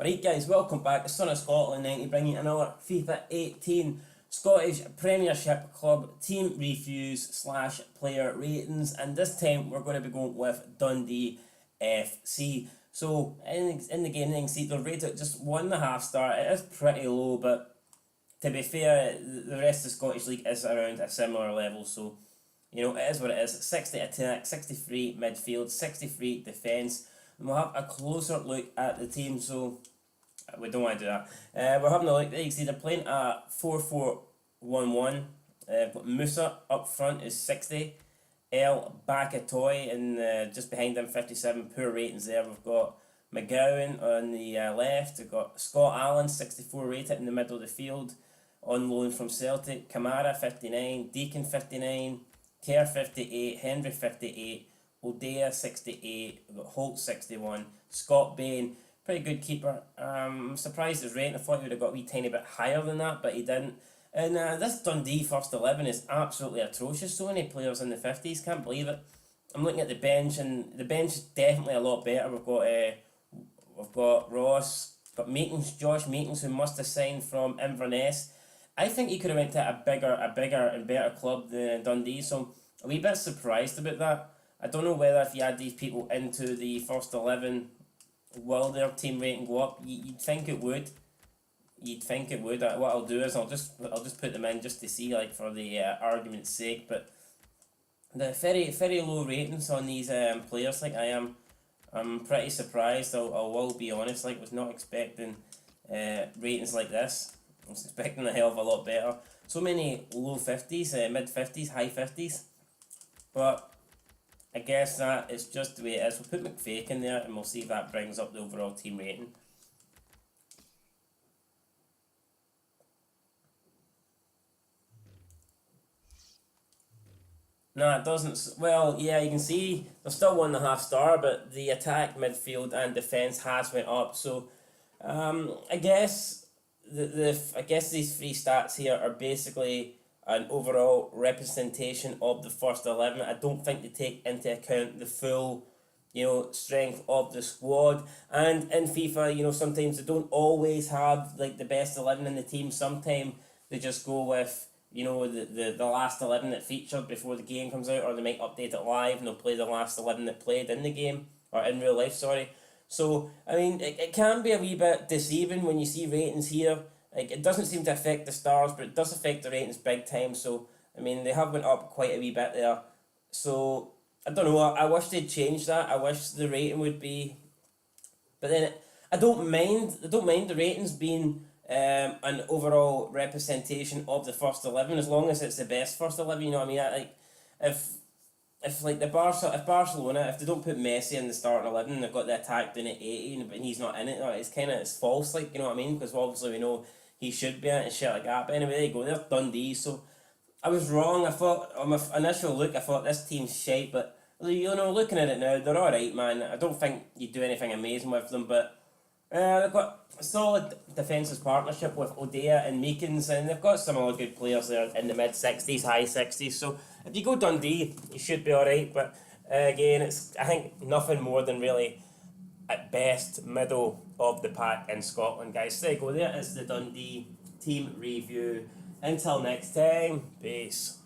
Right guys, welcome back. The Son of Scotland 90 bringing another FIFA 18 Scottish Premiership Club team reviews / player ratings, and this time we're going to be going with Dundee FC. So in the game, you can see they're rated at just 1.5 star. It is pretty low, but to be fair, the rest of the Scottish League is around a similar level, so you know, it is what it is. 60 attack, 63 midfield, 63 defence. And we'll have a closer look at the team, so we don't want to do that. We're having a look. You can see they're playing a 4-4-1-1. Got Musa up front is 60. El Bakatoy and just behind him 57. Poor ratings there. We've got McGowan on the left. We've got Scott Allen 64 rated in the middle of the field, on loan from Celtic. Kamara 59. Deacon 59. Kerr 58. Henry 58. O'Dea 68. We've got Holt 61. Scott Bain, pretty good keeper. I'm surprised his rating. I thought he would have got a wee tiny bit higher than that, but he didn't. And this Dundee first 11 is absolutely atrocious. So many players in the 50s, can't believe it. I'm looking at the bench, and the bench is definitely a lot better. We've got Ross, got Meekins, Josh Meekins, who must have signed from Inverness. I think he could have went to a bigger and better club than Dundee, so a wee bit surprised about that. I don't know whether if you add these people into the first 11, will their team rating go up? You'd think it would. You'd think it would. What I'll do is I'll just put them in just to see, like, for the argument's sake. But the very low ratings on these players, like I'm pretty surprised. I will be honest. Like, was not expecting ratings like this. I was expecting a hell of a lot better. So many low 50s, mid 50s, high 50s. But I guess that is just the way it is. We'll put McFake in there and we'll see if that brings up the overall team rating. No, it doesn't. Well, yeah, you can see they're still 1.5 star, but the attack, midfield, and defence has went up. So, I guess I guess these three stats here are basically an overall representation of the first 11. I don't think they take into account the full, strength of the squad. And in FIFA, sometimes they don't always have like the best 11 in the team. Sometimes they just go with the last 11 that featured before the game comes out, or they might update it live and they'll play the last 11 that played in the game, or in real life, sorry. So, I mean, it can be a wee bit deceiving when you see ratings here. Like, it doesn't seem to affect the stars, but it does affect the ratings big time. So, I mean, they have went up quite a wee bit there. So, I don't know, I wish they'd change that. I wish the rating would be... But then, I don't mind the ratings being an overall representation of the first 11, as long as it's the best first 11, you know what I mean? Like, if like if Barcelona, if they don't put Messi in the starting 11, they've got the attack doing at 80, but he's not in it, it's false, like, you know what I mean? Because obviously we know he should be in it and shit like that. But anyway, there you go, there's Dundee. So I was wrong. I thought, on my initial look, I thought this team's shite, but looking at it now, they're alright, man. I don't think you do anything amazing with them, but they've got a solid defensive partnership with O'Dea and Meekins, and they've got some other good players there in the mid-60s, high 60s. So if you go Dundee, you should be alright. But again, it's, I think, nothing more than really, at best, middle of the pack in Scotland, guys. So there you go, there is the Dundee team review. Until next time, peace.